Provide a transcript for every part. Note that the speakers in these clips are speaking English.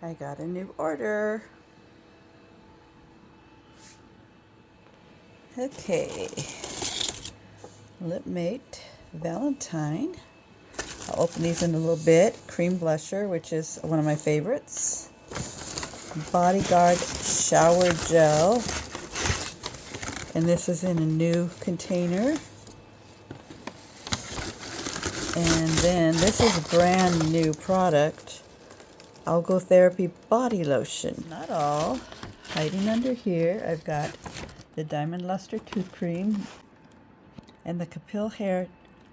I got a new order. Okay, Lip Mate Valentine. I'll open these in a little bit. Cream blusher, which is one of my favorites. Bodyguard shower gel, and this is in a new container. And then this is a brand new product, Algotherapy Body Lotion. Not all. Hiding under here, I've got the Diamond Luster Tooth Cream and the Capil Hair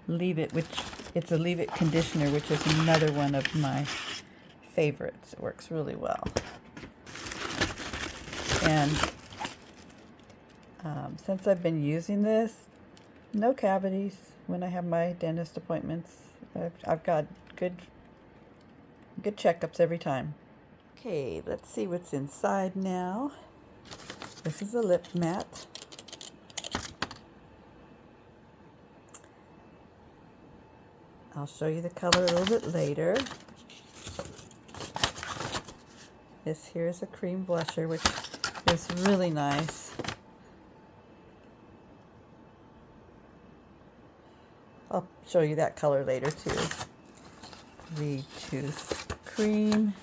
Leave It, which it's a Leave It conditioner, which is another one of my favorites. It works really well. And since I've been using this, no cavities when I have my dentist appointments. I've got good checkups every time. Okay, let's see what's inside now. This is a lip mat. I'll show you the color a little bit later. This here is a cream blusher, which is really nice. I'll show you that color later too. The tooth cream.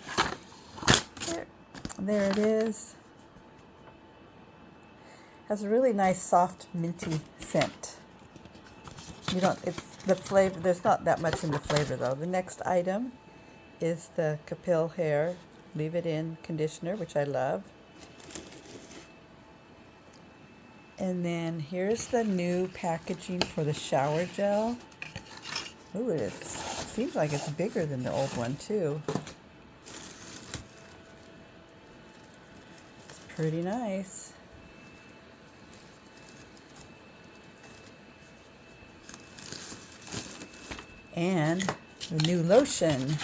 There it is. Has a really nice soft minty scent. It's the flavor, there's not that much in the flavor though. The next item is the Capil Hair Leave It In conditioner, which I love. And then here's the new packaging for the shower gel. Ooh, it seems like it's bigger than the old one too. It's pretty nice. And the new lotion.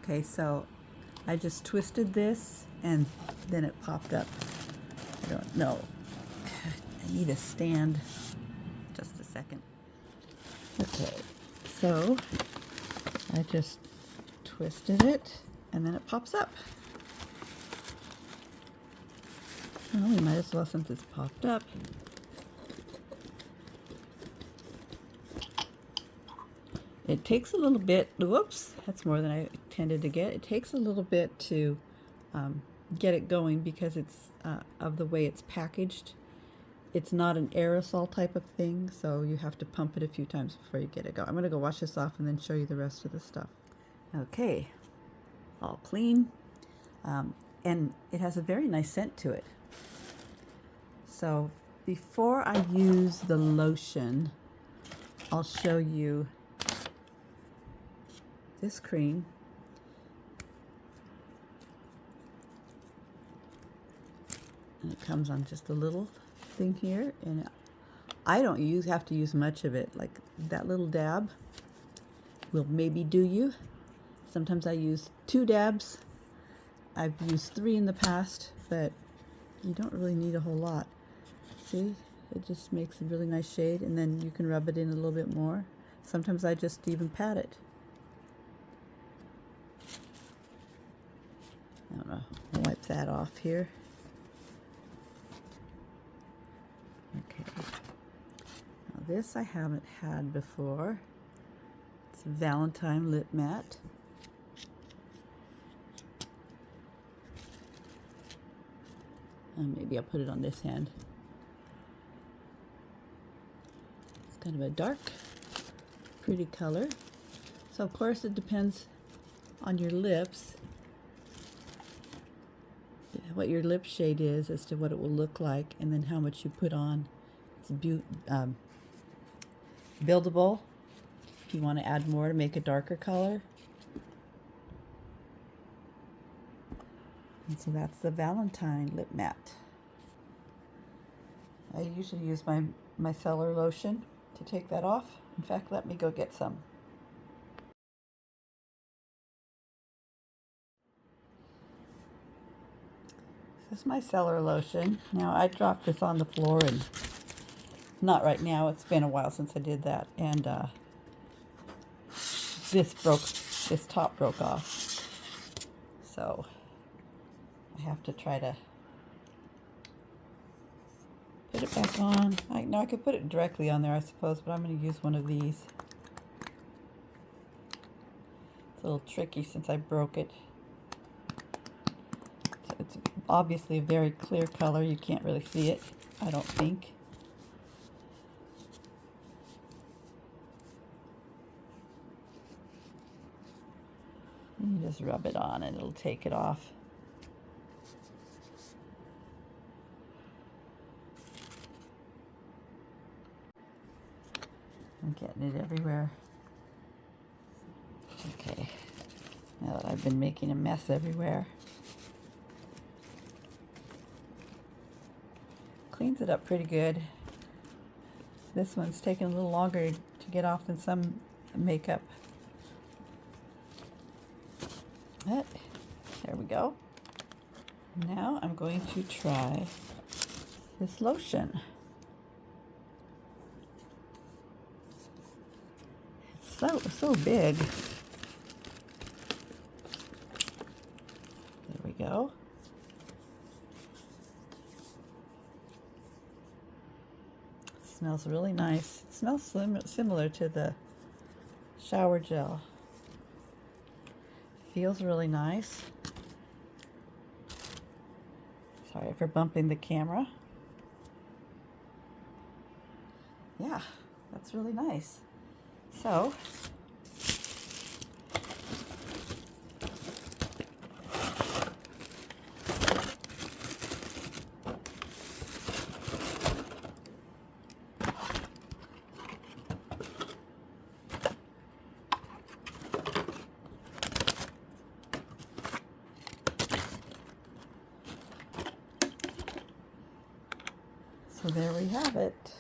Okay, so I just twisted this and then it popped up. I don't know. I need a stand. Just a second. Okay, so I just twisted it and then it pops up. Well, we might as well, since it's popped up. It takes a little bit, whoops, that's more than I intended to get. It takes a little bit to get it going because it's of the way it's packaged. It's not an aerosol type of thing, so you have to pump it a few times before you get it going. I'm going to go wash this off and then show you the rest of the stuff. Okay, all clean. And it has a very nice scent to it. So before I use the lotion, I'll show you this cream. And it comes on just a little thing here, and I don't have to use much of it. Like that little dab will maybe do you. Sometimes I use 2 dabs. I've used 3 in the past, but you don't really need a whole lot. See, it just makes a really nice shade, and then you can rub it in a little bit more. Sometimes I just even pat it. I don't know, I'll wipe that off here. Okay, now this I haven't had before. It's a Valentine lip matte. And maybe I'll put it on this hand. It's kind of a dark, pretty color. So of course it depends on your lips, what your lip shade is as to what it will look like, and then how much you put on. It's buildable if you want to add more to make a darker color. And so that's the Valentine lip matte. I usually use my micellar lotion to take that off. In fact, let me go get some. This is my cellar lotion. Now, I dropped this on the floor, and not right now. It's been a while since I did that. And this top broke off. So I have to try to put it back on. I could put it directly on there, I suppose, but I'm going to use one of these. It's a little tricky since I broke it. So it's obviously a very clear color. You can't really see it, I don't think. You just rub it on and it'll take it off. I'm getting it everywhere. Okay, now that I've been making a mess everywhere. Cleans it up pretty good. This one's taking a little longer to get off than some makeup. But there we go. Now I'm going to try this lotion. It's so big. There we go. It smells really nice. It smells similar to the shower gel. Feels really nice. Sorry for bumping the camera. Yeah, that's really nice. So, there we have it.